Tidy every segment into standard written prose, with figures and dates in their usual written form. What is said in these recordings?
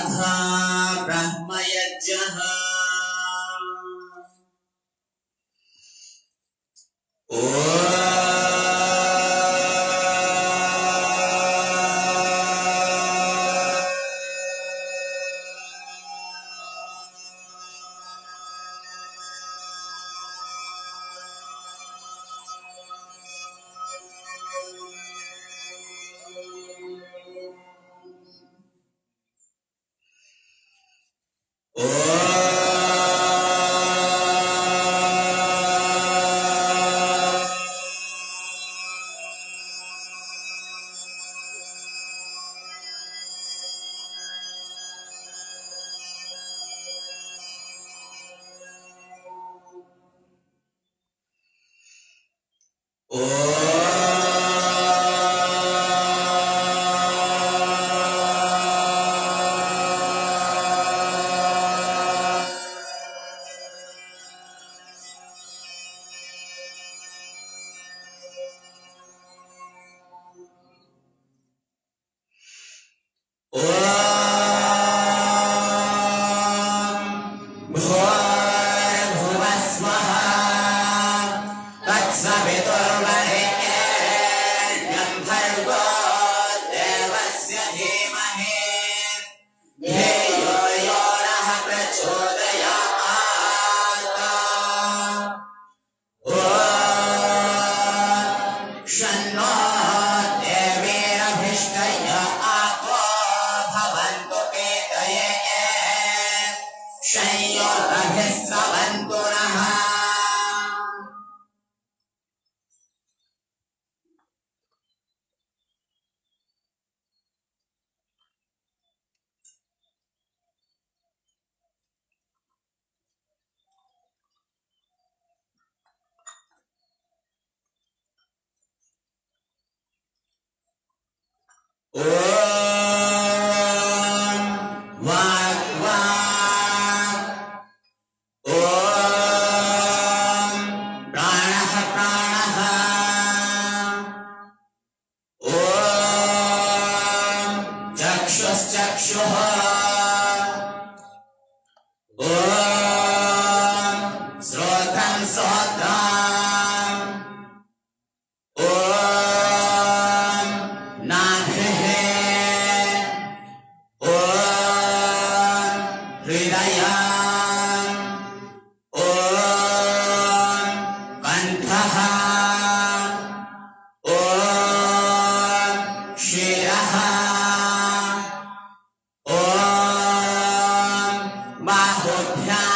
ब्रह्मयज्ञः बाहुभ्यां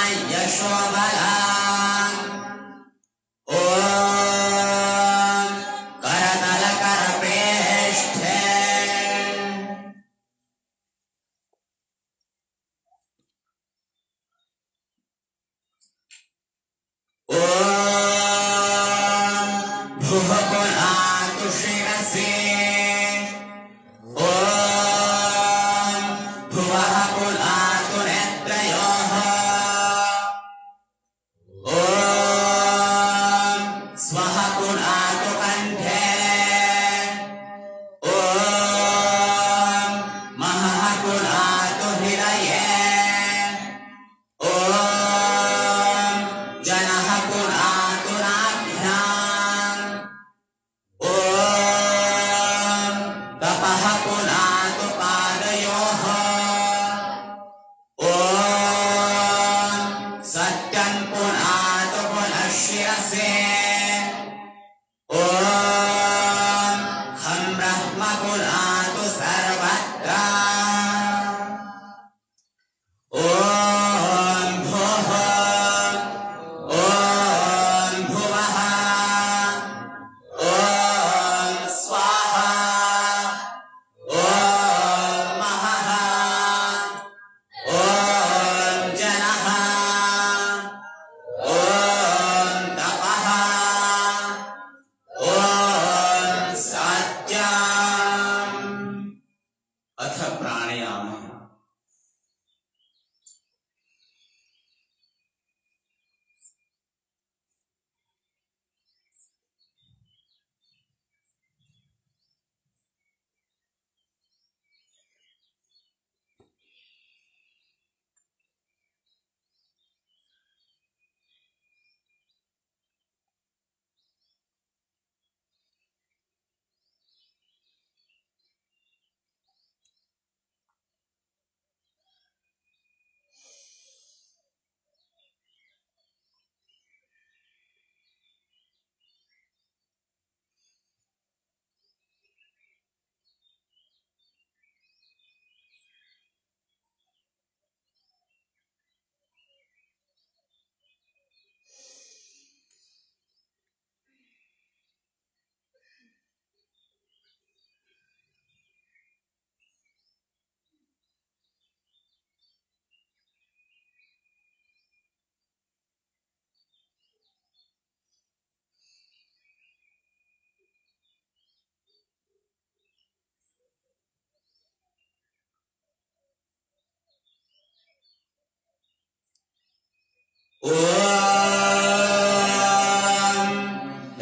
ॐ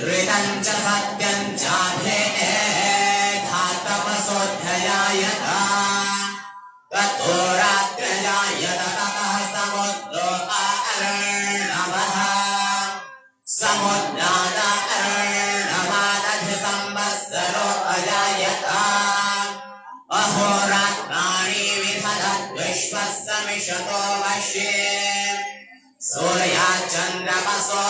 ऋतं च सत्यं चाभेधातपसोऽध्ययायत ततो रात्रजायत ततः समुद्रो अर्णवः समुद्राद अर्णवादधिसंवत्सरो अजायत अहोरात्राणि विदधद्विश्वस्य मिषतो वश्ये सूर्याचन्द्रमसो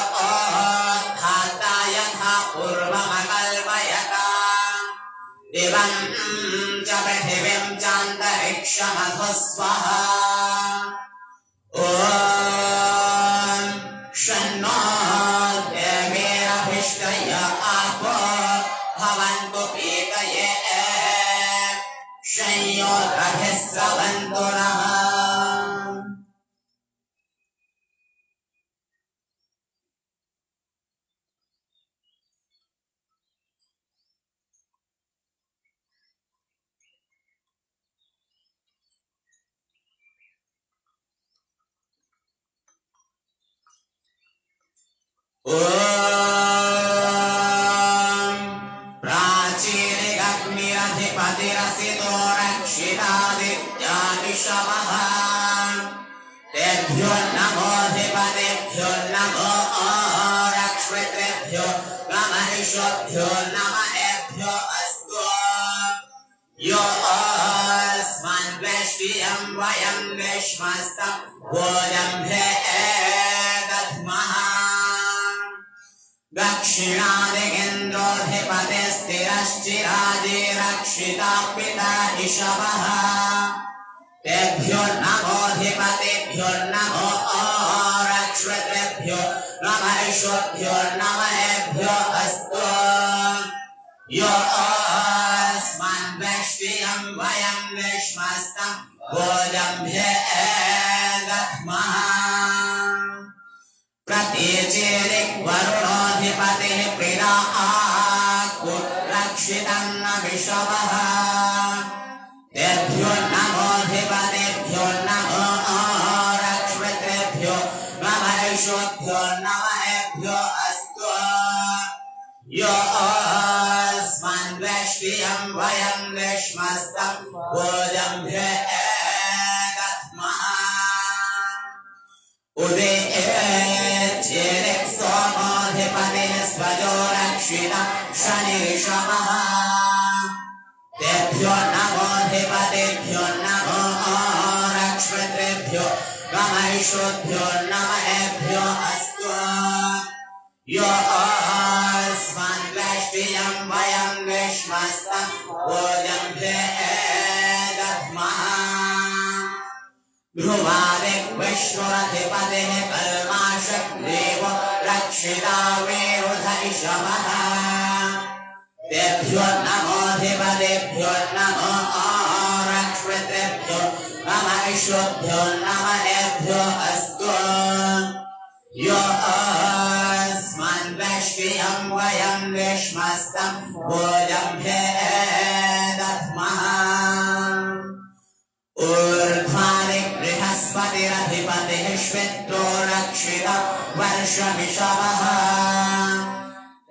धाता यथा पूर्वमकल्पयत दिवं च पृथिवीं चान्तरिक्षमधु स्वः ॐ शन्नो देवीरभिष्टय आपो भवन्तु पीतये संयोगभिः स्रवन्तु नः ॐ प्राचीनिरग्निरधिपतिरसितो रक्षितादित्यादिशवः तेभ्यो नमोऽधिपतिभ्यो नमो रक्ष्मितृभ्यो नमहिषोभ्यो नमःभ्यो अस्तु यो अस्मान् वेष्टियं वयं विश्वस्तं भोजम्भे दद्मः दक्षिणादिगेन्द्रोऽधिपतिस्थिरश्चिरादिरक्षिता पिता ऋषभः तेभ्यो नमोऽधिपतिभ्यो नमो रक्ष्मितृभ्यो नमहिषोभ्यो नमःभ्यो अस्तु यो अस्मान् वेष्टियं वयं विश्वस्तं भोजम्भे दद्मः प्रतीचेरिक्वरुणोऽधिपतिः प्रीडाको रक्षितं न विषवः तेभ्यो नमोऽधिपतिभ्यो नमो रक्ष्मितृभ्यो नमहिषोभ्यो नमःभ्यो अस्तु यो अस्मान् वेष्टियं वयं विश्वस्तं भोजम्भे दद्मः उदे सोमोऽधिपतिः स्वजो रक्षितं शनिऋषभः तेभ्यो नमोऽधिपतिभ्यो नमो रक्ष्मितृभ्यो नमहिषोभ्यो नमःभ्यो अस्तु यो अस्मान् वेष्टियं वयं विश्वस्तं भोजम्भे दद्मः ध्रुवादिग्विष्णुरधिपतिः कल्माषग्रीवो रक्षिता वेरुधैषवः तेभ्यो नमोऽधिपतिभ्यो नमो रक्ष्मितृभ्यो नमहिषोभ्यो नमःभ्यो अस्तु यो अस्मान् वेष्टियं वयं विश्वस्तं भोजम्भे दद्मः बृहस्पतिरधिपतिः श्वेत्रो रक्षिता वर्षमिषवः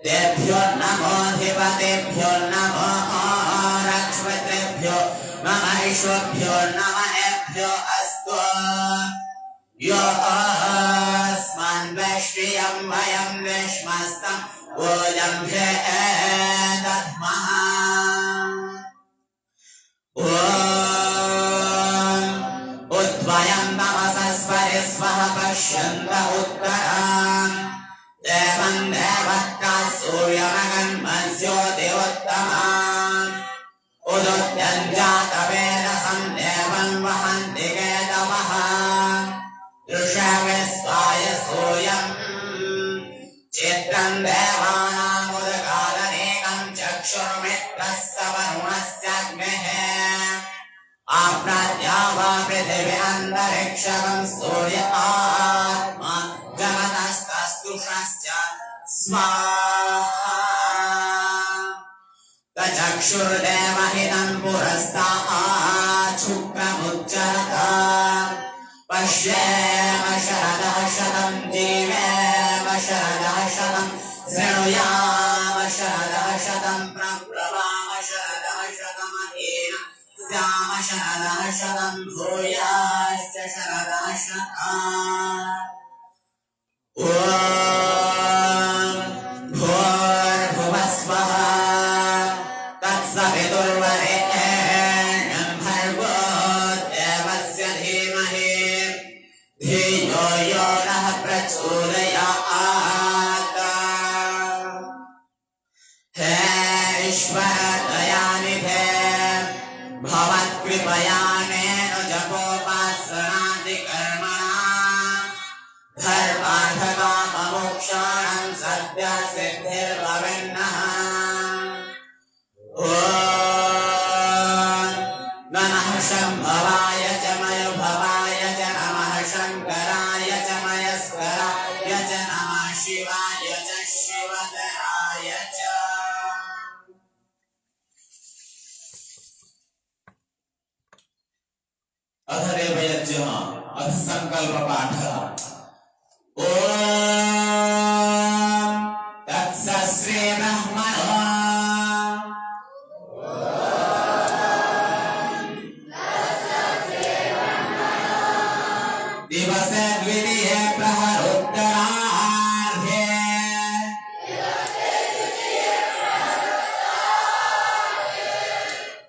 तेभ्यो नमोऽधिपतिभ्यो नमो रक्ष्मितृभ्यो नमहिषोभ्यो नमःभ्यो अस्तु यो अस्मान् वेष्टियं वयं विश्वस्तं भोजम्भे दद्मः उद्वयं नमसस्परि स्वः पश्यन्त उत्तरान् देवं देवत्ता सूर्यमगन्मस्यो देवोत्तमान् उदुत्यञ्जातवेदसं देवं वहन्ति केतवः दृशविस्वाय सूर्यं चित्रं देवानामुदकालनेकं चक्षुर्मित्रस्य वरुणस्याग्नेः आप्राद्यावा पृथिवी अन्तरिक्षं सूर्य आत्मा जगतस्तस्तुषश्च स्वाहा तचक्षुर्देवहितं पुरस्तात् शुक्रमुच्चरत पश्येम शरदः शतं शरदः शतं शृणुयाम शरदः शतं प्रब्रवाम शरदः शतमहेन स्याम शरदः शतं भूयाश्च शरदः शतात् ॐ भूर्भुवः स्वः तत्सवितुर्वरेण्यं भर्गो देवस्य धीमहि धियो यो नः प्रचोदयात् हे ईश्वर दयानिधे भवत्कृपयानेन जपोपासनादिकर्मणा धर्मार्थकाममोक्षाणां सद्यः सिद्धिर्भवेन्नः ॐ नमः शम्भवाय च मयुभवाय च नमः शङ्कराय च मयस्कराय च नमः शिवाय च शिवतराय च अधरेवयज्ञः अथ सङ्कल्पपाठः ॐ तत्सत् श्रीब्रह्मणो दिवसे द्वितीये प्रहरोत्तरार्धे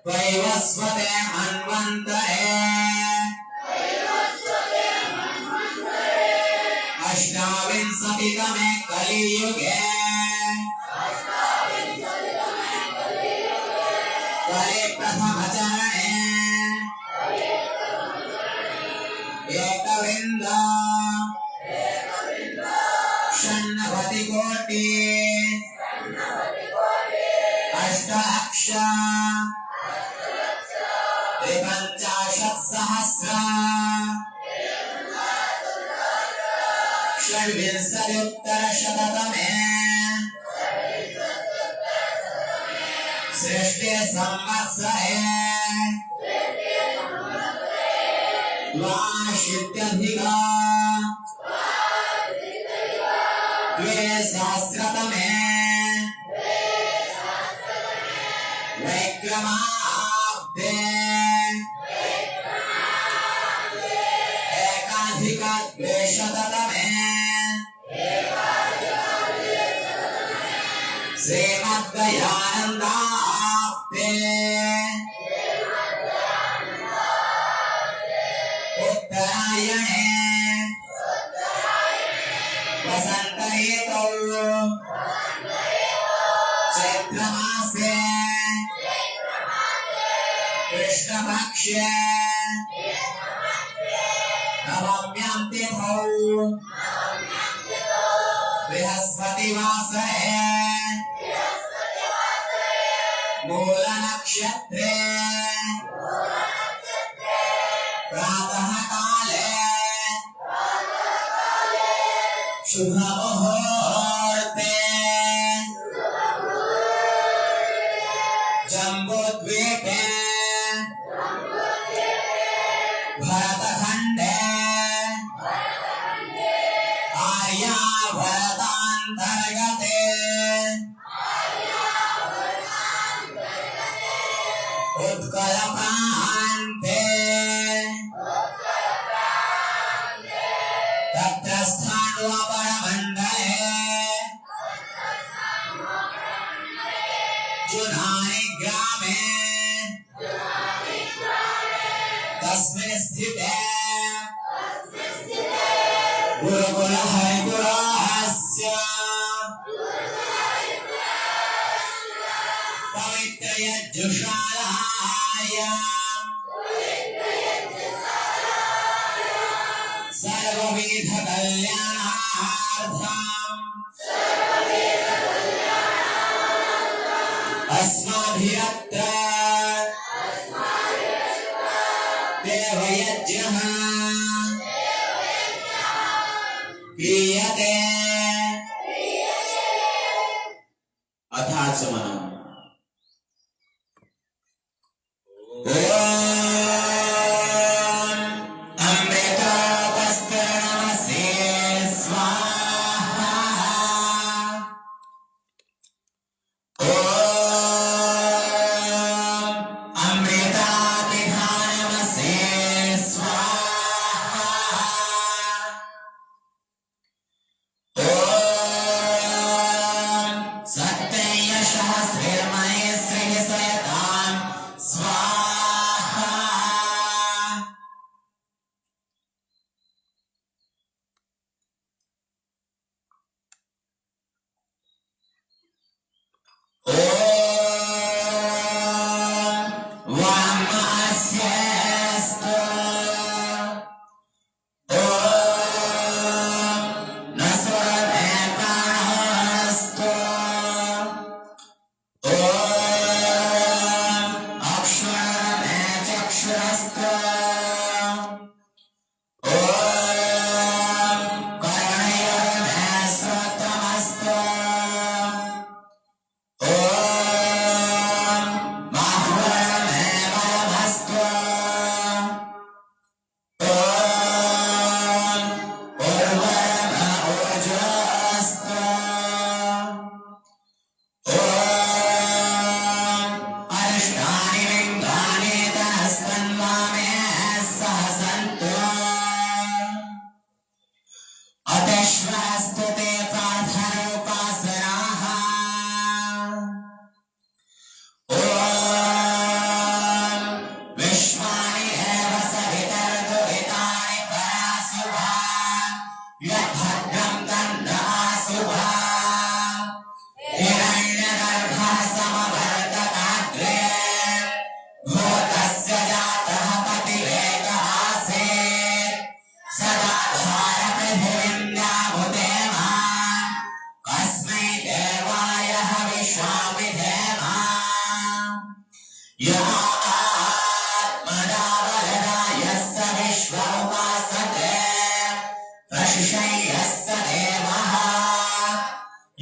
वैवस्वते मन्वन्तरे अष्टाविंशतितमे कलियुगे कले प्रथमचरणे एकविंद षण्णवतिकोटि अष्टलक्ष त्रिपञ्चाशत्सहस्र षड्विंशत्युत्तरशततमे सृष्टि संवत्सरे द्वाशीत्यधिक द्विसहस्रतमे वैक्रमाब्दे एकाधिक द्विशततमे श्रीमद्दयानन्दाब्दे उत्तरायणे वसंत ऋतौ चैत्रमासे कृष्णपक्षे नवम्यां तिथौ बृहस्पतिवासरे मूलनक्षत्रे प्रातः काले शुभमुहूर्ते जम्बूद्वीपे भरतखण्डे आर्याभरतान्तर्गते उत्कलप्रान्ते तत्रस्थाणुवपरमण्डले जुनानि ग्रामे तस्मिन् स्थिते गुरुकुलहरिपुरस्य पवित्रयज्जुषालायाम् सर्वविधकल्याणार्थम् अस्माभिरत्र देवयज्ञः क्रियते अथाचमनम् अमृतोपस्तरणमसे स्वाहा सदा पृथिवीं व्यामुदेम कस्मै देवाय हविषा विधेम यो आत्मना यस्य विश्व उपासते प्रशिषं यस्य देवः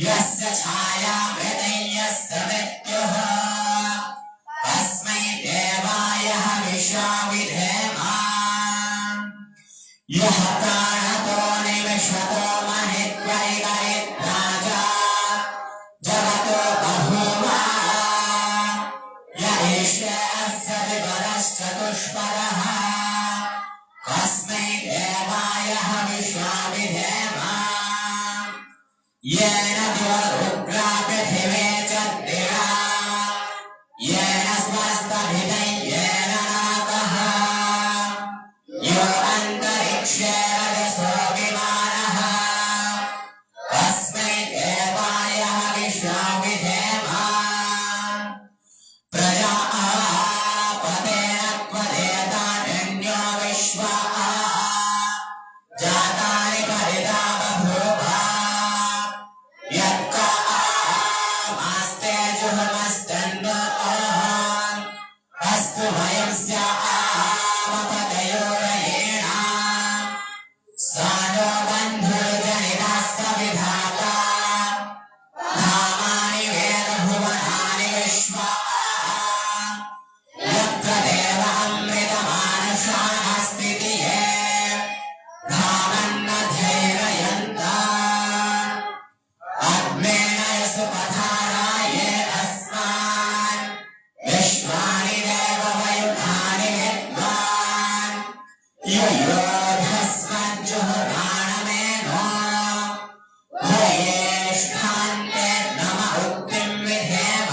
यस्य छायामृतं यस्य मृत्युः तस्मै देवाय हविषा विधेम यः प्राणतो निविशतो महित्वैकरिद्राजा जगतो बभूव य एष अस्य विवरश्चतुष्पदः तस्मै देवाय हविषा विधेम येन रुद्रा पृथिवे च दिवा येन स्वस्तभिदं येन नाकः यो अन्तरिक्षे रजसो विमानः तस्मै देवाय हविषा विधेम प्रजापतेन त्वदेतान्यो विश्वा जातानि परिदा बभूव यत्का आस्ते जुहमस्तन्नो अस्तु वयं स्यामपतयोरयेण सानो बन्धुर्जनिता सविधाता धामानि वेदभुवनानि विश्वा यत्र देव अमृतमानुषास्तितिये धामन्नधैर्ययन्ता अग्नेन सुपधाराये अस्मान् विश्वानि देववयुधानि विद्वान् योधस्मज्जुहुराणमेनो भयेष्ठान्ते नम उक्तिं विधेम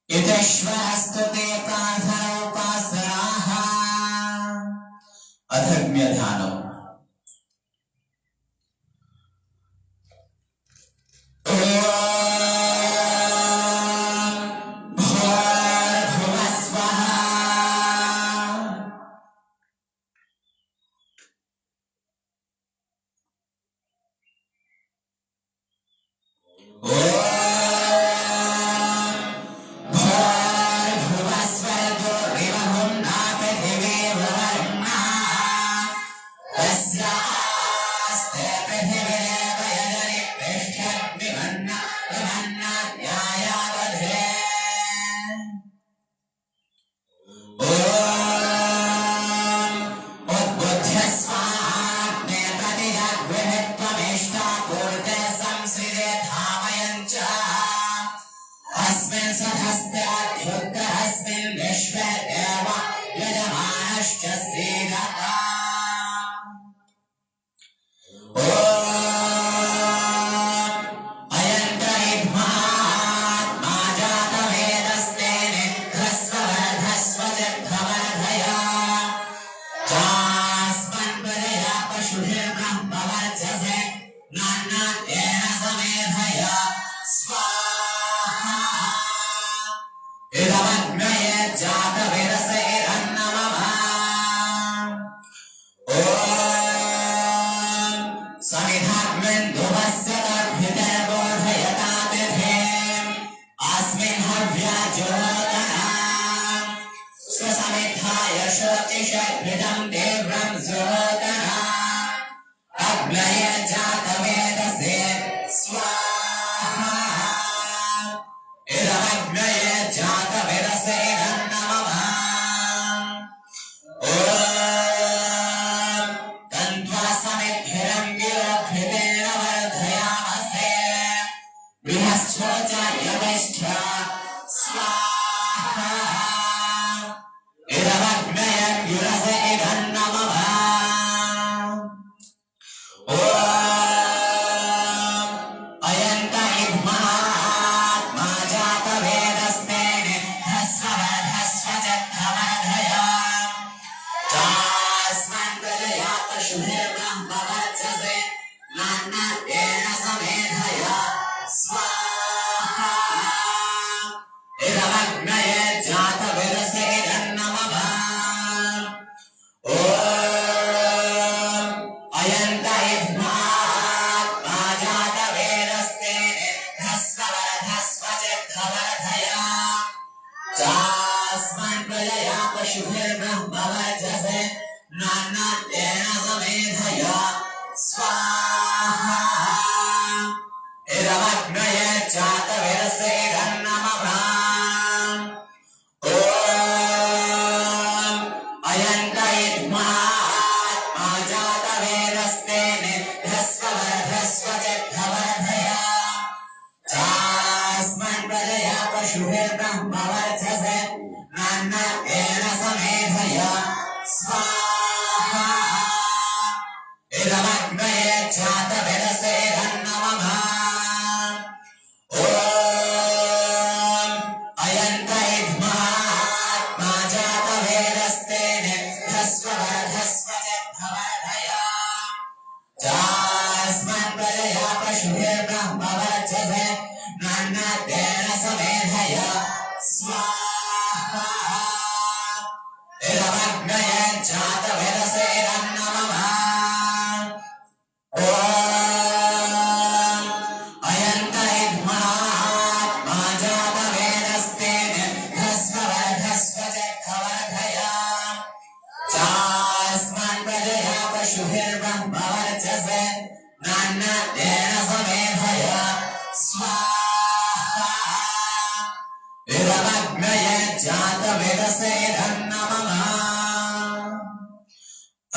इतेश्वरस्तुते प्रार्थनोपासनाः अधर्म्यध्यानम् इद्महात्मा जातवेदस्तेने ह्रस्ववर्धस्व चित्तवर्धया चास्मन् प्रजया पशुभिर्ब्रह्मवर्चसे नान्यतेन समेधया स्वाहा इदमग्नये जातवेदसे धन्नमः ॐ अयन्त इद्महात्मा जातवेदस्तेने ह्रस्ववर्धस्व चित्तवर्धया चास्मन् प्रजया पशुभिर्ब्रह्मवर्चसे नान्यतेन समेधया स्वाहा इदमग्नये जातवेदसे धन्नमः ॐ अयन्त इद्महात्मा जातवेदस्तेन ह्रस्ववर्धस्व चित्तवर्धया चास्मन् प्रजया पशुभिर्ब्रह्मवर्चसे नान्यतेन समेधया स्वाहा इदमग्नये जातवेदसे धन्नमः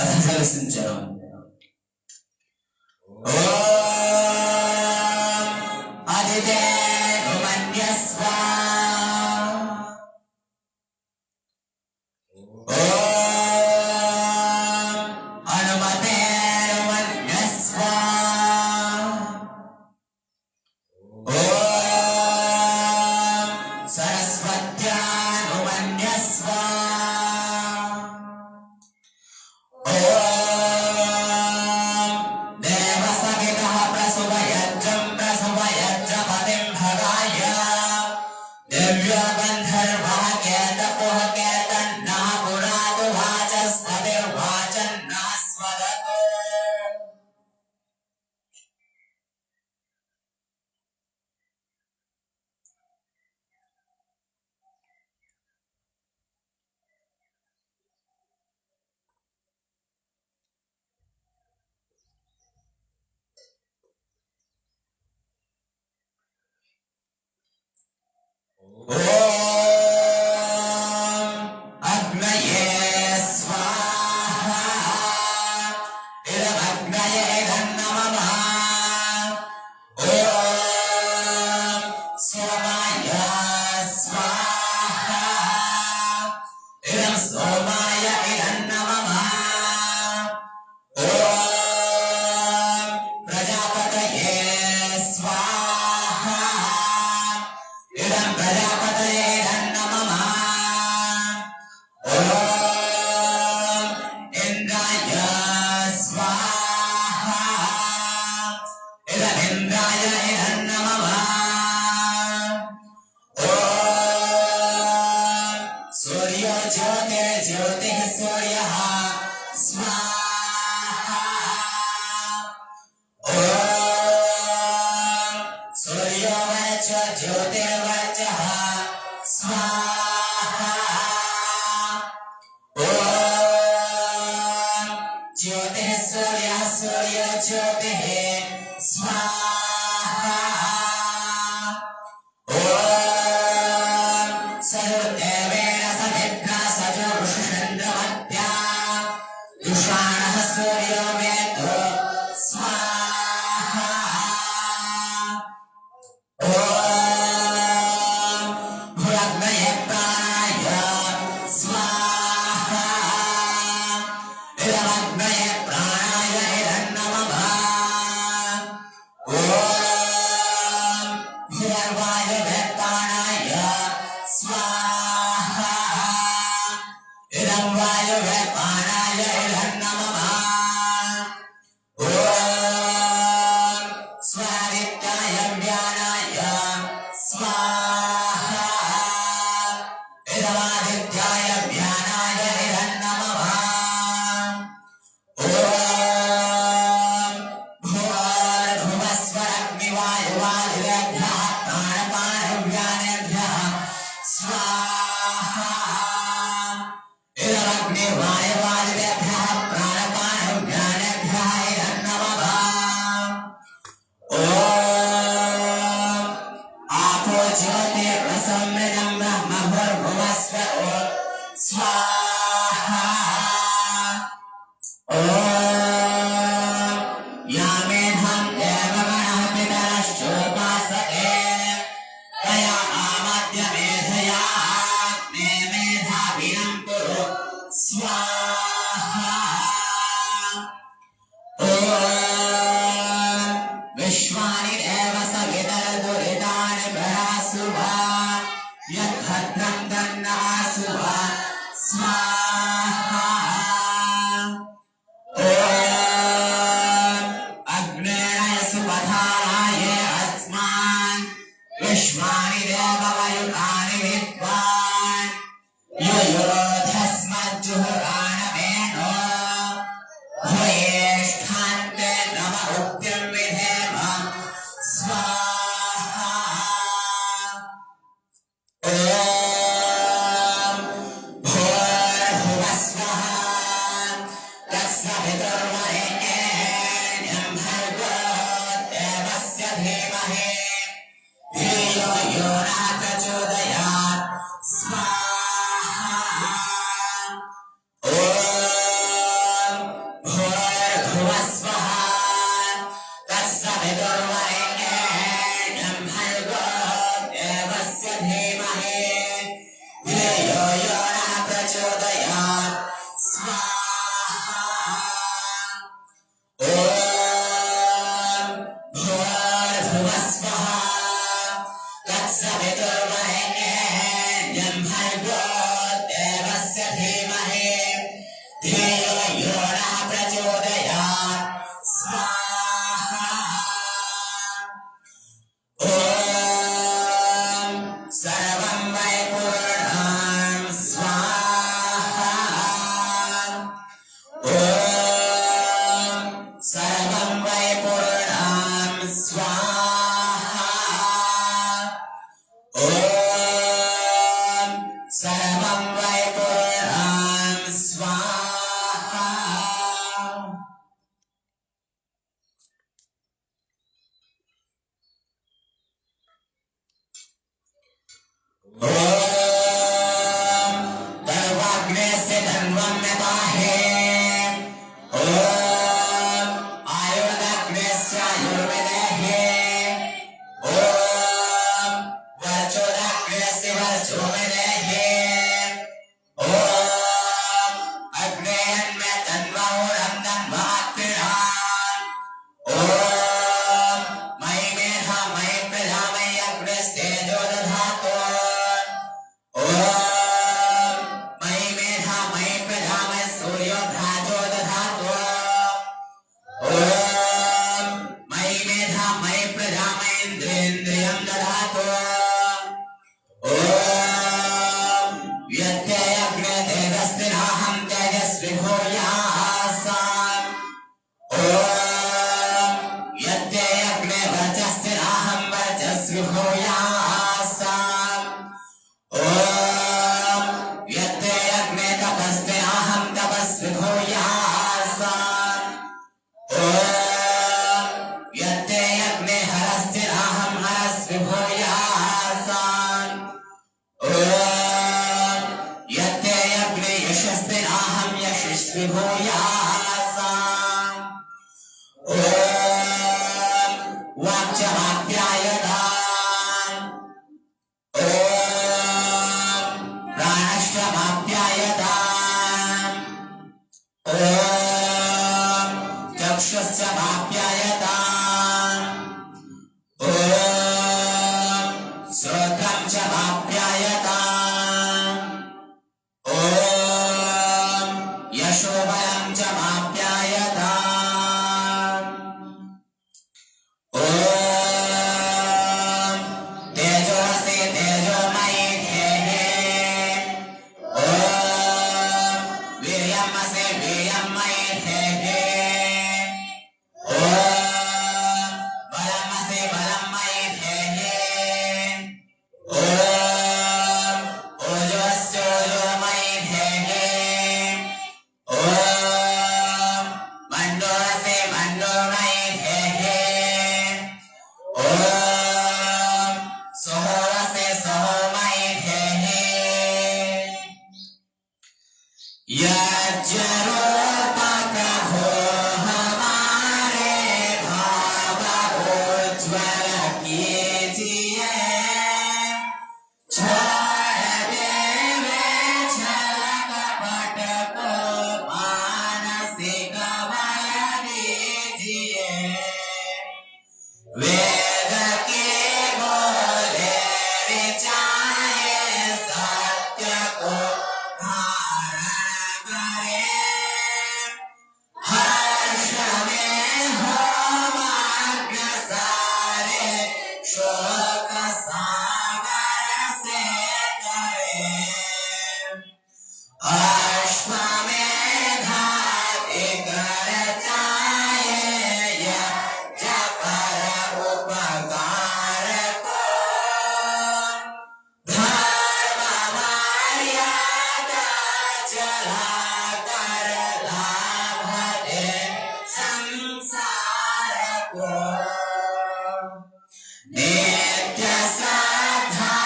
अथ जलसिञ्चनम् ॐ अदितेनुमन्यस्व ॐ अनुमतेनुमन्यस्व ॐ सरस्वत्यानुमन्यस्व ॐ देवसवितः प्रसुवयज्जं प्रसुवयज्जपतिं भगाय दिव्यो गन्धर्वः केतपुः केतन्नः पुरातु वाचस्पतिर्वाचन्नः स्वदतु ॐ अग्नये स्वाहा इदमग्नये धन्नमः ॐ सोमाय स्वाहा इदं सोमाय इदन्नमः ॐ प्रजापतये स्वाहा इदं प्रजापतये धन्नमः ॐ इन्द्राय स्वाहा इदमिन्द्राय धन्नमः ॐ सूर्यो ज्योतिर्ज्योतिः सूर्यः स्वाहा ॐ सूर्यो वर्चो ज्योतिर्वर्चः स्वाहा ॐ ज्योतिः सूर्यः सूर्यो ज्योतिः स्वाहा ॐ सजुर्देवेन सविद्रा सजुर्षन्द्रमत्या दुषाणः सूर्यो वेदो स्वाहा ॐ भुरग्नये प्राणाय स्वाहा इदमग्नये प्राणाय इदन्नमः ॐ भुर्वायुवे प्राणाय स्वाहा इदं वायुवे प्राणाय इदन्नमः विश्वानि देव सवितरदुरितानि प्रहासुभा यद्भद्रं दन्नासुभा स्वाहा अग्नेय सुपथाय अस्मान् विश्वानि देववयुतानि विद्वान् युयोधस्मज्जुहुराणवेनो भयेष्ठान्ते नम उक्तिं विधेम स्वाहा भूर्भुवः स्वः तत्सवितुर्वरेण्यं भर्गो देवस्य धीमहि धियो यो नः प्रचोदयात् स्वाहा भूर्भुवः स्वः तत्सवितुर्वरेण्यं भर्गो देवस्य धीमहि धियो यो नः प्रचोदयात् स्वाहा भूर्भुवः स्वः तत्सवितुर्वरेण्यं भर्गो देवस्य धीमहि धियो यो नः प्रचोदयात् स्वाहा सर्वं वै पूर्णं स्वाहा सर्वं वै पूर्णं स्वाहा सर्वं वै पूर्णं स्वाहा धर्वाग्नेस्य धन्वं यताहे आयुर्दाग्नेस्य आयुर्विदेहे वर्चोदाग्नेस्य वर्चोविदेहे अग्नेयन्मे तन्वहुरं तन्वात्रिणान् मयि मेधा मयि प्रजा मयि अग्निस्तेजो दधातु मयि मेधा मयि प्रजा मयि सूर्यो भ्राजो दधातु मयि मेधा मयि प्रजा मयि इन्द्रियं दधातु यत्ते अग्ने तेजस्विनाहं तेजस्वि भूयासाम् यत्ते अग्ने वर्चस्विनाहं वर्चस्वि भूयासाम् यत्ते अग्ने तपस्विनाहं तपस्वि भूयासाम् यत्ते अग्ने हरस्विनाहं हरस्वि भूयासाम् यत्ते अग्ने यशस्विनाहं यशस्वि भूयासाम् वाक्यमाप्यायताम् प्राणश्चमाप्यायताम् चक्षुश्च माप्यायताम् श्रोत्रं च माप्यायताम् यशोबलं च माप्यायताम् तेजोसि तेजोमयि धेहे वीर्यमसि वीर्यमयि धेहे बलमसि बलमयि धेहे ओजोस्योजोमयि धेहे नित्य श्रद्धा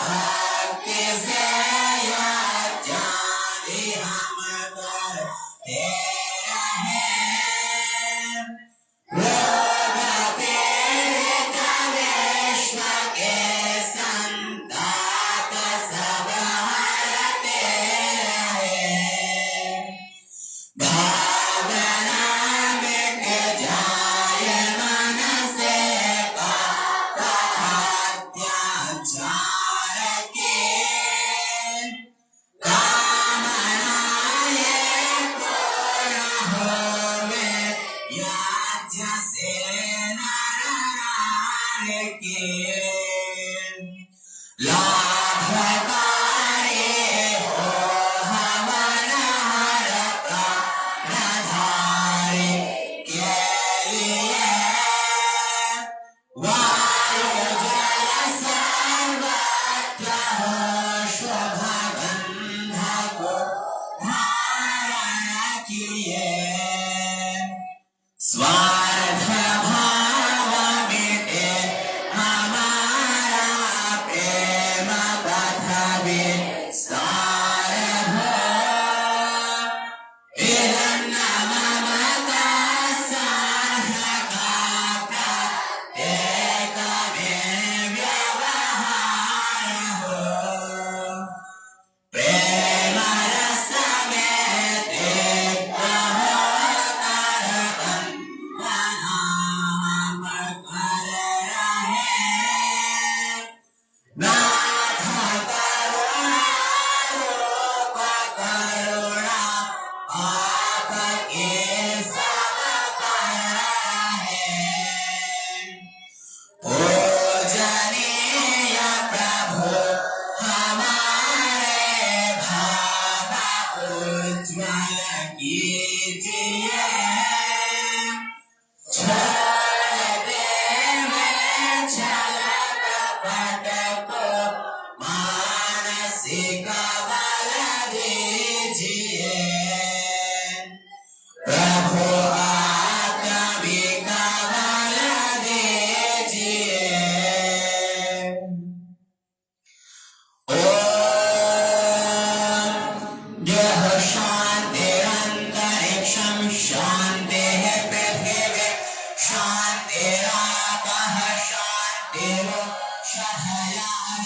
भक्ति से यज्ञादि हम करते रहे रोग पीड़ित विश्व के संताप सब हरते रहे भावना मिट जाए मन से पाप अत्याचार के कामनाएं पूर्ण होवे याज्ञ से नर नार के लाभकारी हो हवन हर प्राणधारी के लिए वायु जल सर्वत्र हो शुभ गंध को धारण किए स्वार्थ भाव मिटे हमारा प्रेम पथ विस्तार हो इदं ममता साधका प्रत्येक में व्यवहार हो प्रेम रस में तृप्त होकर बंधना हम कर रहे नाथ करुणा रूप करुणा आपके सब कर रहे पूजनीय प्रभु हमारे भाव उज्ज्वल कीजिए छोड़ दे मैं छल कपट को मानसिक बल दीजिए प्रभु आत्मिक बल दीजिए यह शांतिरंतरिक्षं शांतिः पृथिवी शांतिरापः शांतिरोषधयः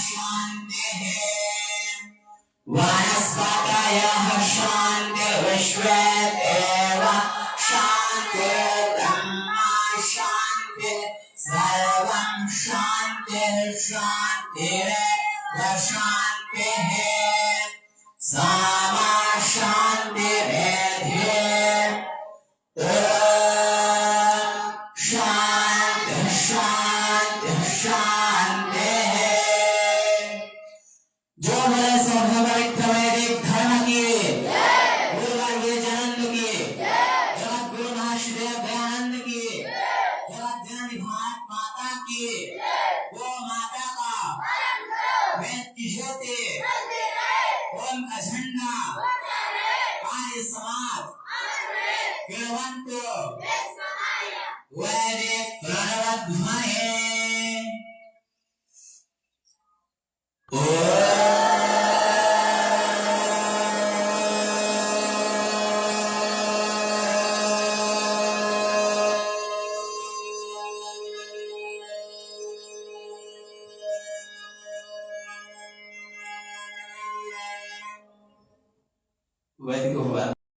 शांतिः वनस्पतयः शान्तिर्विश्वे देवा शान्तिर्ब्रह्मा शान्तिः सर्वं शान्तिर्शान्तिरेव शान्तिः सामा शान्तिरेधि ॐ शान्ति शान्ति शान्तिः जो बोले सो भगवत वैदिक धर्म की गुरु जगन्नाथ की जगत गुरु महाश्रीदेव दयानंद की जगत जननी भारत माता की वो माता का मृत्यु ज्योति ओम अझंडा आर्य समाज केवंतो वैदिक प्रणवध्वनि वैदिक